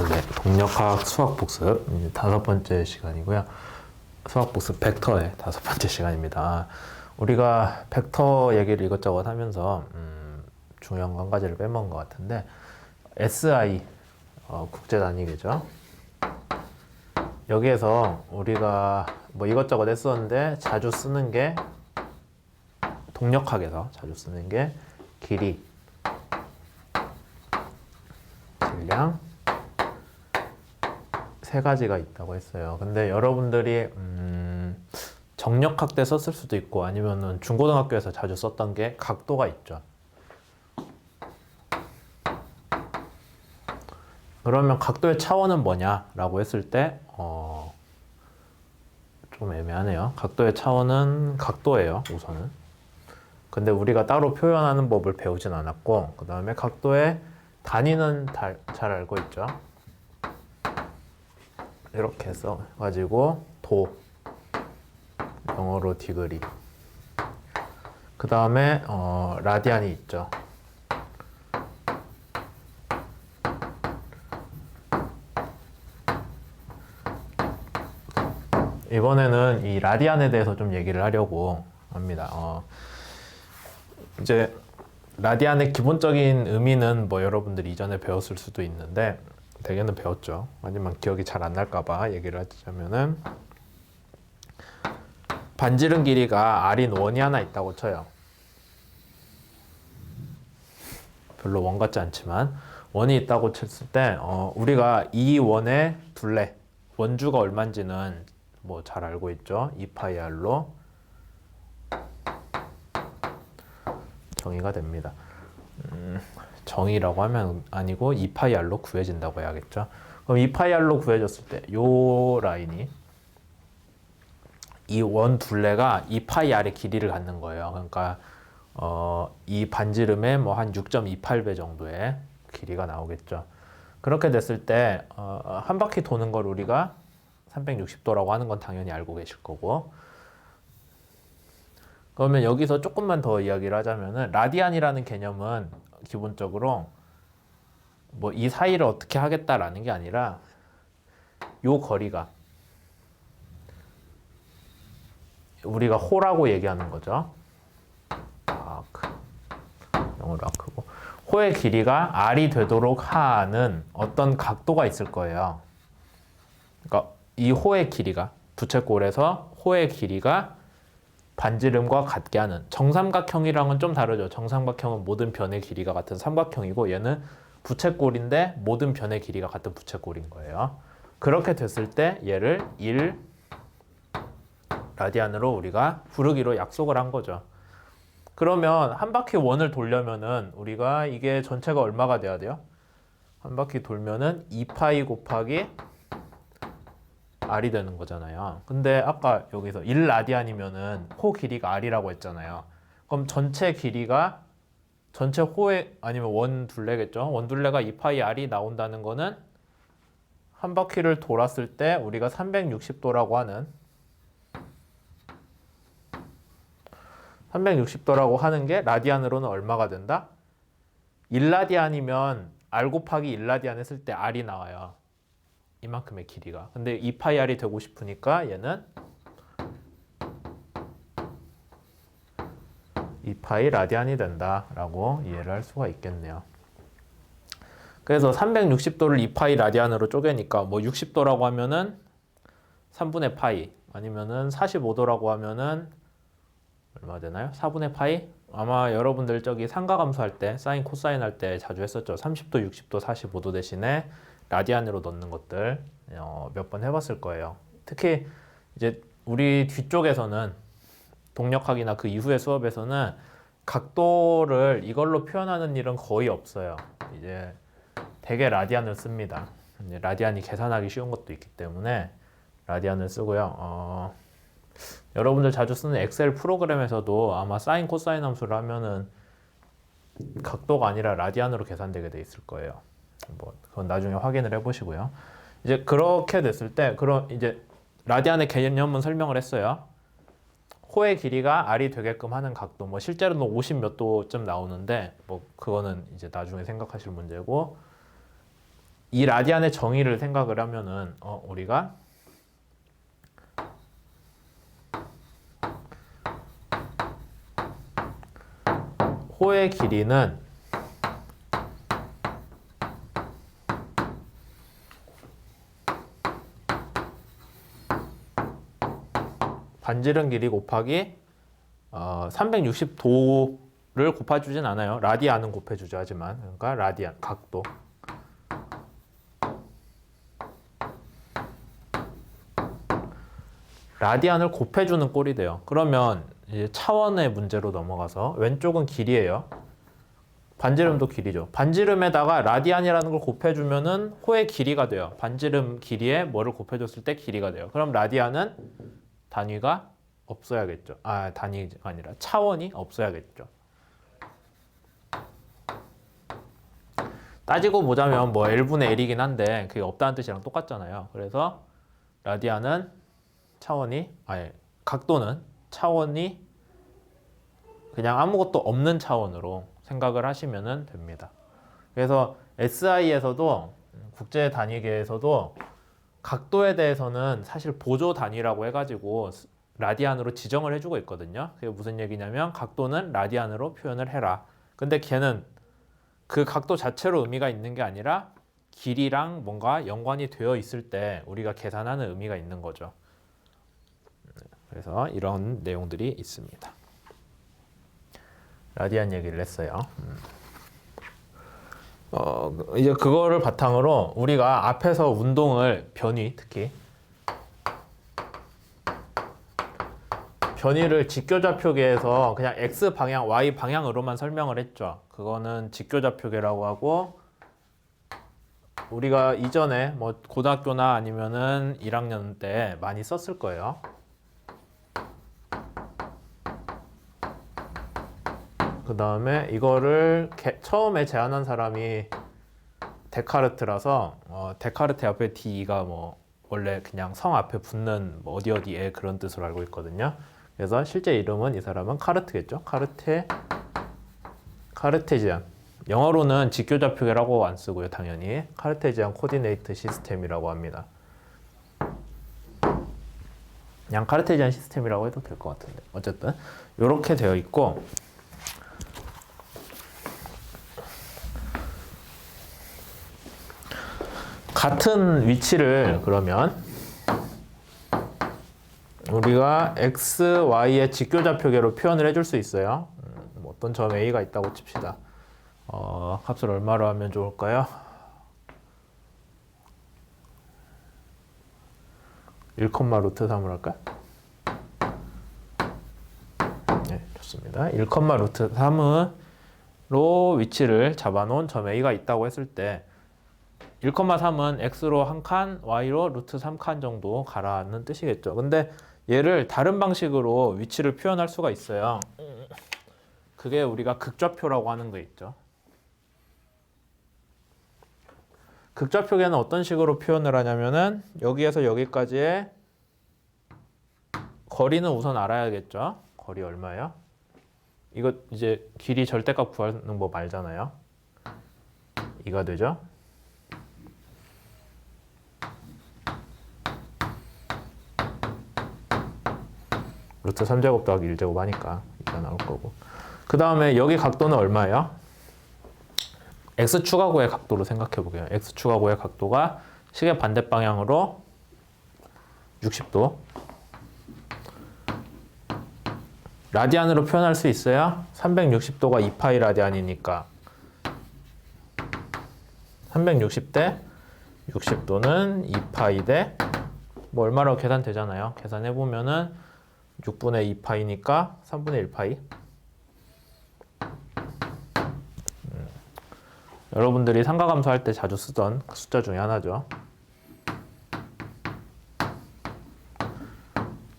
네, 동력학 수학 복습 이제 5번째 시간이고요. 수학 복습 벡터의 5번째 시간입니다. 우리가 벡터 얘기를 이것저것 하면서 중요한 거 한 가지를 빼먹은 것 같은데 SI 국제 단위계죠. 여기에서 우리가 뭐 이것저것 했었는데 자주 쓰는 게 동력학에서 자주 쓰는 게 길이, 질량 세 가지가 있다고 했어요. 근데 여러분들이 정력학 때 썼을 수도 있고 아니면은 중고등학교에서 자주 썼던 게 각도가 있죠. 그러면 각도의 차원은 뭐냐라고 했을 때 좀 애매하네요. 각도의 차원은 각도예요, 우선은. 근데 우리가 따로 표현하는 법을 배우진 않았고, 그 다음에 각도의 단위는 잘 알고 있죠. 이렇게 써가지고 도, 영어로 디그리. 그 다음에 라디안이 있죠. 이번에는 이 라디안에 대해서 좀 얘기를 하려고 합니다. 이제 라디안의 기본적인 의미는 뭐 여러분들이 이전에 배웠을 수도 있는데 대개는 배웠죠. 하지만 기억이 잘 안 날까봐 얘기를 하자면은 반지름 길이가 R인 원이 하나 있다고 쳐요. 별로 원 같지 않지만 원이 있다고 쳤을 때 우리가 이 원의 둘레, 원주가 얼마인지는 뭐 잘 알고 있죠. 2파이 R로 정의가 됩니다. 정의라고 하면 아니고 2파이 R로 구해진다고 해야겠죠. 그럼 2파이 R로 구해졌을 때 요 라인이 이 원 둘레가 2파이 R의 길이를 갖는 거예요. 그러니까 이 반지름의 뭐 한 6.28배 정도의 길이가 나오겠죠. 그렇게 됐을 때 한 바퀴 도는 걸 우리가 360도라고 하는 건 당연히 알고 계실 거고, 그러면 여기서 조금만 더 이야기를 하자면은 라디안이라는 개념은 기본적으로 뭐 이 사이를 어떻게 하겠다라는 게 아니라 요 거리가 우리가 호라고 얘기하는 거죠. 아크, 영어로 아크고, 호의 길이가 R이 되도록 하는 어떤 각도가 있을 거예요. 그러니까 이 호의 길이가 부채꼴에서 호의 길이가 반지름과 같게 하는, 정삼각형이랑은 좀 다르죠. 정삼각형은 모든 변의 길이가 같은 삼각형이고 얘는 부채꼴인데 모든 변의 길이가 같은 부채꼴인 거예요. 그렇게 됐을 때 얘를 1 라디안으로 우리가 부르기로 약속을 한 거죠. 그러면 한 바퀴 원을 돌려면은 우리가 이게 전체가 얼마가 돼야 돼요? 한 바퀴 돌면은 2파이 곱하기 R이 되는 거잖아요. 근데 아까 여기서 1라디안이면은 호 길이가 R이라고 했잖아요. 그럼 전체 길이가 전체 호의 아니면 원 둘레겠죠. 원 둘레가 2파이 R이 나온다는 거는 한 바퀴를 돌았을 때 우리가 360도라고 하는 360도라고 하는 게 라디안으로는 얼마가 된다? 1라디안이면 R 곱하기 1라디안 했을 때 R이 나와요. 이만큼의 길이가. 근데 2파이 R이 되고 싶으니까 얘는 2파이 라디안이 된다라고 이해를 할 수가 있겠네요. 그래서 360도를 2파이 라디안으로 쪼개니까 뭐 60도라고 하면은 3분의 파이, 아니면은 45도라고 하면은 얼마 되나요? 4분의 파이? 아마 여러분들 저기 상가감수 할 때, 사인 코사인 할 때 자주 했었죠. 30도, 60도, 45도 대신에 라디안으로 넣는 것들 몇 번 해봤을 거예요. 특히 이제 우리 뒤쪽에서는 동력학이나 그 이후의 수업에서는 각도를 이걸로 표현하는 일은 거의 없어요. 이제 대개 라디안을 씁니다. 이제 라디안이 계산하기 쉬운 것도 있기 때문에 라디안을 쓰고요. 여러분들 자주 쓰는 엑셀 프로그램에서도 아마 사인 코사인 함수를 하면은 각도가 아니라 라디안으로 계산되게 돼 있을 거예요. 뭐 그건 나중에 확인을 해보시고요. 이제 그렇게 됐을 때 그런 이제 라디안의 개념은 설명을 했어요. 호의 길이가 R이 되게끔 하는 각도, 뭐 실제로는 50 몇 도쯤 나오는데 뭐 그거는 이제 나중에 생각하실 문제고, 이 라디안의 정의를 생각을 하면은 우리가 호의 길이는 반지름 길이 곱하기 360도를 곱해주진 않아요. 라디안은 곱해주죠. 하지만 그러니까 라디안 각도. 라디안을 곱해주는 꼴이 돼요. 그러면 이제 차원의 문제로 넘어가서 왼쪽은 길이에요. 반지름도 길이죠. 반지름에다가 라디안이라는 걸 곱해주면은 호의 길이가 돼요. 반지름 길이에 뭐를 곱해줬을 때 길이가 돼요. 그럼 라디안은 단위가 없어야겠죠. 단위가 아니라 차원이 없어야겠죠. 따지고 보자면 뭐 L분의 L이긴 한데 그게 없다는 뜻이랑 똑같잖아요. 그래서 라디안은 각도는 차원이 그냥 아무것도 없는 차원으로 생각을 하시면 됩니다. 그래서 SI에서도 국제 단위계에서도 각도에 대해서는 사실 보조 단위라고 해가지고 라디안으로 지정을 해주고 있거든요. 그게 무슨 얘기냐면 각도는 라디안으로 표현을 해라. 근데 걔는 그 각도 자체로 의미가 있는 게 아니라 길이랑 뭔가 연관이 되어 있을 때 우리가 계산하는 의미가 있는 거죠. 그래서 이런 내용들이 있습니다. 라디안 얘기를 했어요. 이제 그거를 바탕으로 우리가 앞에서 운동을 특히 변위를 직교좌표계에서 그냥 x 방향, y 방향으로만 설명을 했죠. 그거는 직교좌표계라고 하고 우리가 이전에 뭐 고등학교나 아니면은 1학년 때 많이 썼을 거예요. 그 다음에 이거를 처음에 제안한 사람이 데카르트라서 데카르트 앞에 D가 뭐 원래 그냥 성 앞에 붙는 뭐 어디에 그런 뜻으로 알고 있거든요. 그래서 실제 이름은 이 사람은 카르트겠죠. 카르테지안. 영어로는 직교좌표계라고 안 쓰고요, 당연히. 카르테지안 코디네이트 시스템이라고 합니다. 그냥 카르테지안 시스템이라고 해도 될 것 같은데. 어쨌든 이렇게 되어 있고 같은 위치를 그러면 우리가 x, y의 직교좌표계로 표현을 해줄 수 있어요. 뭐 어떤 점 a가 있다고 칩시다. 값을 얼마로 하면 좋을까요? 1,√3으로 할까요? 네, 좋습니다. 1,√3으로 위치를 잡아놓은 점 a가 있다고 했을 때 1,3은 x로 한 칸, y로 루트 3칸 정도 가라는 뜻이겠죠. 근데 얘를 다른 방식으로 위치를 표현할 수가 있어요. 그게 우리가 극좌표라고 하는 거 있죠. 극좌표계는 어떤 식으로 표현을 하냐면은 여기에서 여기까지의 거리는 우선 알아야겠죠. 거리 얼마예요? 이거 이제 길이 절대값 구하는 법 알잖아요. 이가 되죠. 루트 3제곱 더하기 1제곱 하니까 이가 나올 거고. 그 다음에 여기 각도는 얼마예요? x축하고의 각도로 생각해 보게요. x축하고의 각도가 시계 반대 방향으로 60도. 라디안으로 표현할 수 있어요? 360도가 2파이 라디안이니까 360대 60도는 2파이 대 뭐 얼마라고 계산되잖아요. 계산해 보면은 6분의 2파이니까 3분의 1파이. 여러분들이 삼가함수 할 때 자주 쓰던 숫자 중에 하나죠.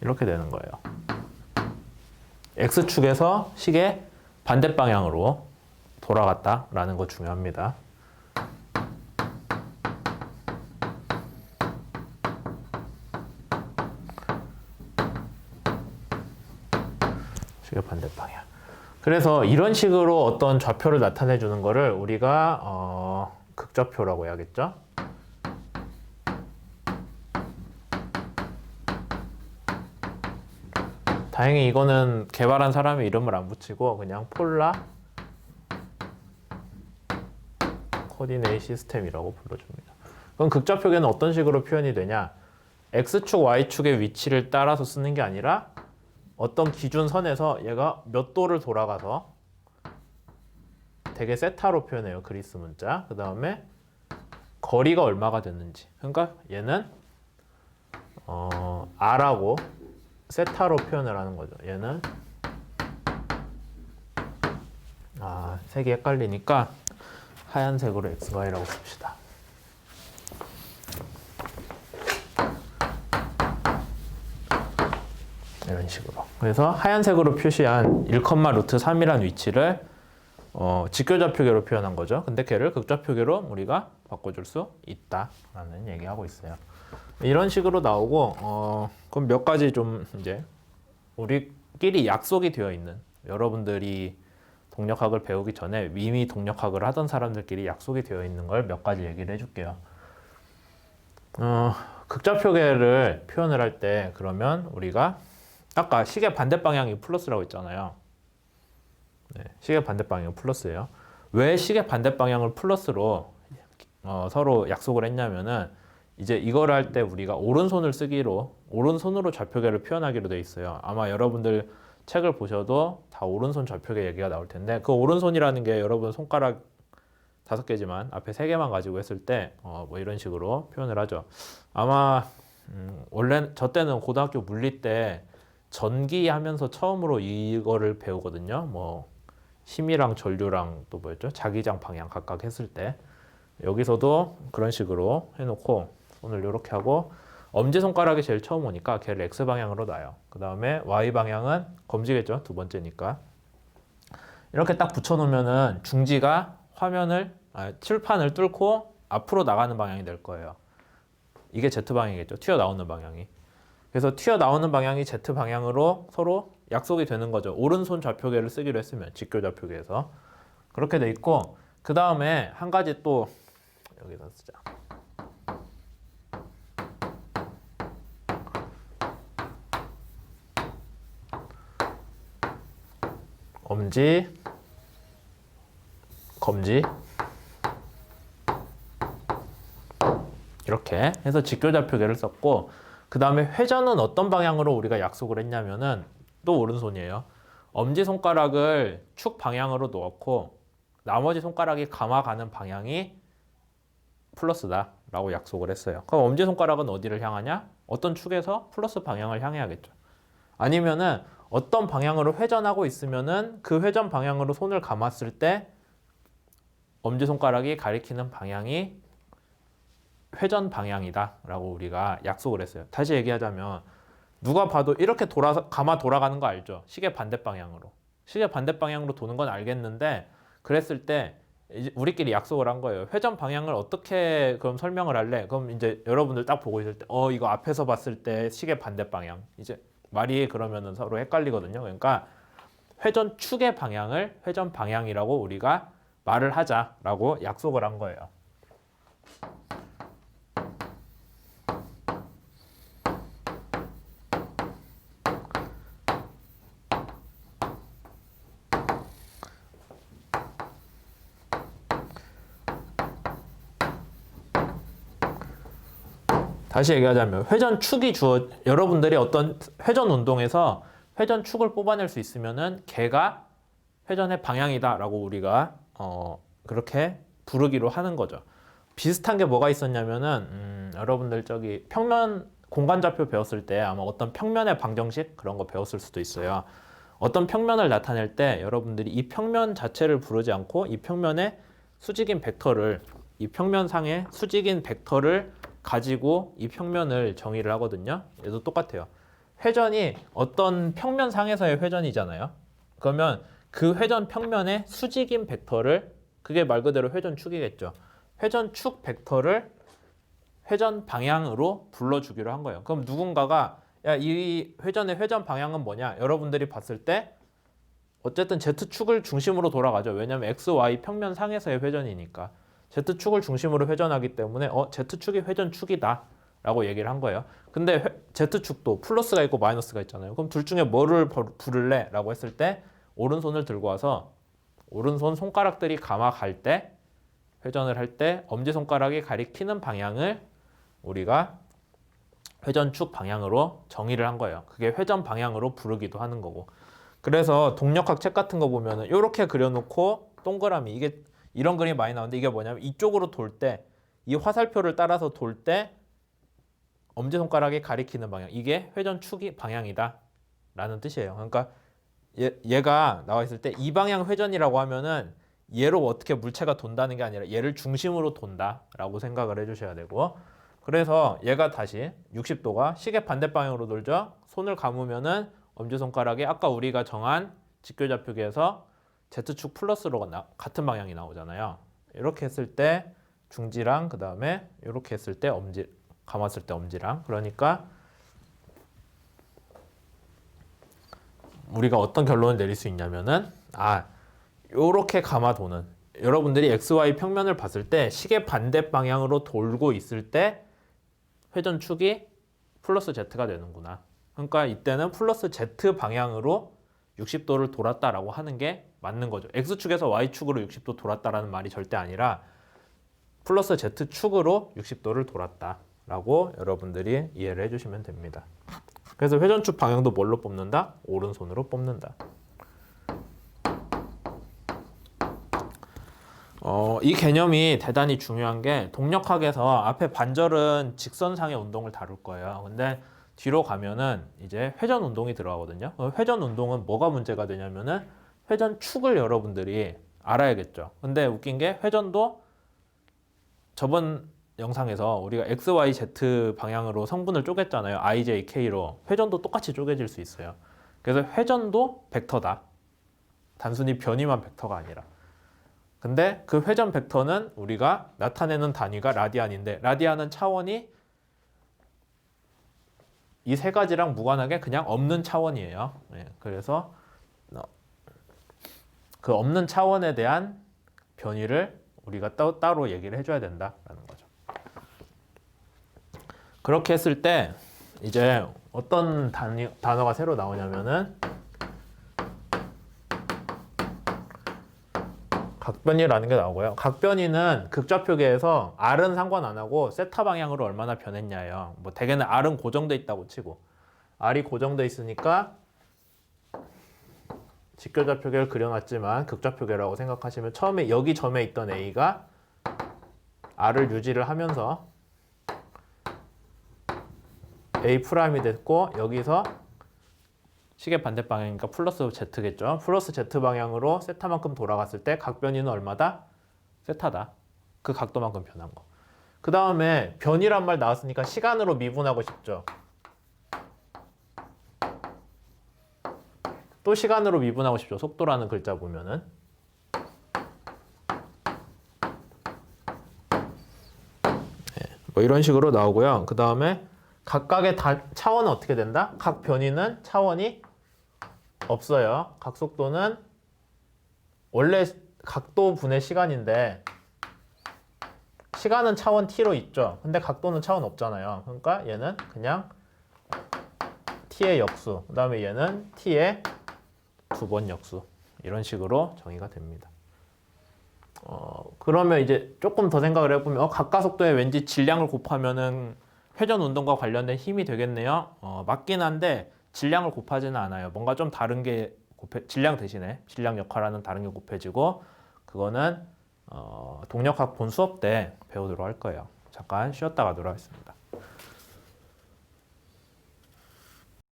이렇게 되는 거예요. X축에서 시계 반대 방향으로 돌아갔다라는 거 중요합니다. 시계 반대 방향. 그래서 이런 식으로 어떤 좌표를 나타내 주는 거를 우리가 극좌표라고 해야겠죠. 다행히 이거는 개발한 사람의 이름을 안 붙이고 그냥 폴라 코디네이 시스템이라고 불러줍니다. 그럼 극좌표계는 어떤 식으로 표현이 되냐? x축, y축의 위치를 따라서 쓰는 게 아니라 어떤 기준선에서 얘가 몇 도를 돌아가서 되게 세타로 표현해요. 그리스 문자. 그 다음에 거리가 얼마가 됐는지. 그러니까 얘는 r하고 세타로 표현을 하는 거죠. 얘는 색이 헷갈리니까 하얀색으로 xy라고 씁시다. 이런 식으로. 그래서 하얀색으로 표시한 1,√3이라는 위치를 직교좌표계로 표현한 거죠. 근데 걔를 극좌표계로 우리가 바꿔줄 수 있다라는 얘기하고 있어요. 이런 식으로 나오고 그럼 몇 가지 좀 이제 우리끼리 약속이 되어 있는, 여러분들이 동력학을 배우기 전에 이미 동력학을 하던 사람들끼리 약속이 되어 있는 걸 몇 가지 얘기를 해줄게요. 극좌표계를 표현을 할 때 그러면 우리가 아까 시계 반대 방향이 플러스라고 했잖아요. 네, 시계 반대 방향이 플러스예요. 왜 시계 반대 방향을 플러스로 서로 약속을 했냐면은 이제 이걸 할 때 우리가 오른손을 쓰기로, 오른손으로 좌표계를 표현하기로 돼 있어요. 아마 여러분들 책을 보셔도 다 오른손 좌표계 얘기가 나올 텐데, 그 오른손이라는 게 여러분 손가락 5개지만 앞에 3개만 가지고 했을 때 뭐 이런 식으로 표현을 하죠. 아마 원래 저 때는 고등학교 물리 때 전기 하면서 처음으로 이거를 배우거든요. 뭐 힘이랑 전류랑 또 뭐였죠? 자기장 방향 각각 했을 때 여기서도 그런 식으로 해놓고 손을 이렇게 하고 엄지손가락이 제일 처음 오니까 걔를 X방향으로 놔요. 그 다음에 Y방향은 검지겠죠? 두 번째니까. 이렇게 딱 붙여놓으면은 중지가 칠판을 뚫고 앞으로 나가는 방향이 될 거예요. 이게 Z방향이겠죠? 튀어나오는 방향이. 그래서 튀어나오는 방향이 Z방향으로 서로 약속이 되는 거죠. 오른손 좌표계를 쓰기로 했으면, 직교좌표계에서. 그렇게 돼 있고, 그 다음에 한 가지 또 여기다 쓰자. 엄지, 검지 이렇게 해서 직교좌표계를 썼고, 그 다음에 회전은 어떤 방향으로 우리가 약속을 했냐면은 또 오른손이에요. 엄지손가락을 축 방향으로 놓고 나머지 손가락이 감아가는 방향이 플러스다 라고 약속을 했어요. 그럼 엄지손가락은 어디를 향하냐? 어떤 축에서 플러스 방향을 향해야겠죠. 아니면은 어떤 방향으로 회전하고 있으면은 그 회전 방향으로 손을 감았을 때 엄지손가락이 가리키는 방향이 회전 방향이다 라고 우리가 약속을 했어요. 다시 얘기하자면 누가 봐도 이렇게 감아 돌아가는 거 알죠? 시계 반대 방향으로. 시계 반대 방향으로 도는 건 알겠는데, 그랬을 때 이제 우리끼리 약속을 한 거예요. 회전 방향을 어떻게 그럼 설명을 할래? 그럼 이제 여러분들 딱 보고 있을 때 이거 앞에서 봤을 때 시계 반대 방향. 이제 말이 그러면은 서로 헷갈리거든요. 그러니까 회전 축의 방향을 회전 방향이라고 우리가 말을 하자라고 약속을 한 거예요. 다시 얘기하자면 회전축이 여러분들이 어떤 회전 운동에서 회전축을 뽑아낼 수 있으면은 걔가 회전의 방향이다라고 우리가 그렇게 부르기로 하는 거죠. 비슷한 게 뭐가 있었냐면은 여러분들 저기 평면 공간좌표 배웠을 때 아마 어떤 평면의 방정식 그런 거 배웠을 수도 있어요. 어떤 평면을 나타낼 때 여러분들이 이 평면 자체를 부르지 않고 이 평면의 수직인 벡터를, 이 평면상의 수직인 벡터를 가지고 이 평면을 정의를 하거든요. 얘도 똑같아요. 회전이 어떤 평면상에서의 회전이잖아요. 그러면 그 회전 평면의 수직인 벡터를, 그게 말 그대로 회전축이겠죠. 회전축 벡터를 회전 방향으로 불러주기로 한 거예요. 그럼 누군가가 야, 이 회전의 회전 방향은 뭐냐? 여러분들이 봤을 때 어쨌든 Z축을 중심으로 돌아가죠. 왜냐면 X, Y 평면상에서의 회전이니까. Z축을 중심으로 회전하기 때문에 Z축이 회전축이다 라고 얘기를 한 거예요. 근데 Z축도 플러스가 있고 마이너스가 있잖아요. 그럼 둘 중에 뭐를 부를래? 라고 했을 때 오른손을 들고 와서 오른손 손가락들이 감아갈 때 회전을 할 때 엄지손가락이 가리키는 방향을 우리가 회전축 방향으로 정의를 한 거예요. 그게 회전 방향으로 부르기도 하는 거고. 그래서 동력학 책 같은 거 보면은 이렇게 그려놓고 동그라미 이게 이런 그림이 많이 나오는데 이게 뭐냐면 이쪽으로 돌 때 이 화살표를 따라서 돌 때 엄지손가락이 가리키는 방향 이게 회전축이 방향이다 라는 뜻이에요. 그러니까 얘가 나와 있을 때 이 방향 회전이라고 하면은 얘로 어떻게 물체가 돈다는 게 아니라 얘를 중심으로 돈다 라고 생각을 해주셔야 되고, 그래서 얘가 다시 60도가 시계 반대 방향으로 돌죠. 손을 감으면은 엄지손가락이 아까 우리가 정한 직교좌표기에서 Z축 플러스로 같은 방향이 나오잖아요. 이렇게 했을 때 중지랑 그 다음에 이렇게 했을 때 엄지 감았을 때 엄지랑, 그러니까 우리가 어떤 결론을 내릴 수 있냐면은 요렇게 감아 도는 여러분들이 XY 평면을 봤을 때 시계 반대 방향으로 돌고 있을 때 회전축이 플러스 Z가 되는구나. 그러니까 이때는 플러스 Z 방향으로 60도를 돌았다라고 하는 게 맞는 거죠. X축에서 Y축으로 60도 돌았다라는 말이 절대 아니라 플러스 Z축으로 60도를 돌았다라고 여러분들이 이해를 해주시면 됩니다. 그래서 회전축 방향도 뭘로 뽑는다? 오른손으로 뽑는다. 이 개념이 대단히 중요한 게 동력학에서 앞에 반절은 직선상의 운동을 다룰 거예요. 근데 뒤로 가면은 이제 회전 운동이 들어가거든요. 회전 운동은 뭐가 문제가 되냐면은 회전축을 여러분들이 알아야겠죠. 근데 웃긴 게 회전도 저번 영상에서 우리가 X, Y, Z 방향으로 성분을 쪼갰잖아요. I, J, K로. 회전도 똑같이 쪼개질 수 있어요. 그래서 회전도 벡터다. 단순히 변이만 벡터가 아니라. 근데 그 회전 벡터는 우리가 나타내는 단위가 라디안인데 라디안은 차원이 이 세 가지랑 무관하게 그냥 없는 차원이에요. 그래서 그 없는 차원에 대한 변이를 우리가 따로 얘기를 해줘야 된다라는 거죠. 그렇게 했을 때 이제 어떤 단어가 새로 나오냐면은 각변이라는 게 나오고요. 각변이는 극좌표계에서 R은 상관 안 하고 세타 방향으로 얼마나 변했냐예요. 뭐 대개는 R은 고정돼 있다고 치고 R이 고정돼 있으니까 직교좌표계를 그려놨지만 극좌표계라고 생각하시면 처음에 여기 점에 있던 A가 R을 유지를 하면서 A'이 됐고 여기서 시계 반대 방향이니까 플러스 Z겠죠. 플러스 Z 방향으로 세타만큼 돌아갔을 때 각변이는 얼마다? 세타다. 그 각도만큼 변한 거. 그 다음에 변이란 말 나왔으니까 시간으로 미분하고 싶죠. 또 시간으로 미분하고 싶죠. 속도라는 글자 보면은. 뭐 이런 식으로 나오고요. 그 다음에 각각의 차원은 어떻게 된다? 각 변이는 차원이 없어요. 각속도는 원래 각도 분의 시간인데 시간은 차원 t로 있죠. 근데 각도는 차원 없잖아요. 그러니까 얘는 그냥 t의 역수, 그 다음에 얘는 t의 2번 역수, 이런 식으로 정의가 됩니다. 그러면 이제 조금 더 생각을 해보면 각가속도에 왠지 질량을 곱하면은 회전 운동과 관련된 힘이 되겠네요. 맞긴 한데 질량을 곱하지는 않아요. 뭔가 좀 다른 게 질량 대신에 질량 역할하는 다른 게 곱해지고, 그거는 동력학 본 수업 때 배우도록 할 거예요. 잠깐 쉬었다 가도록 하겠습니다.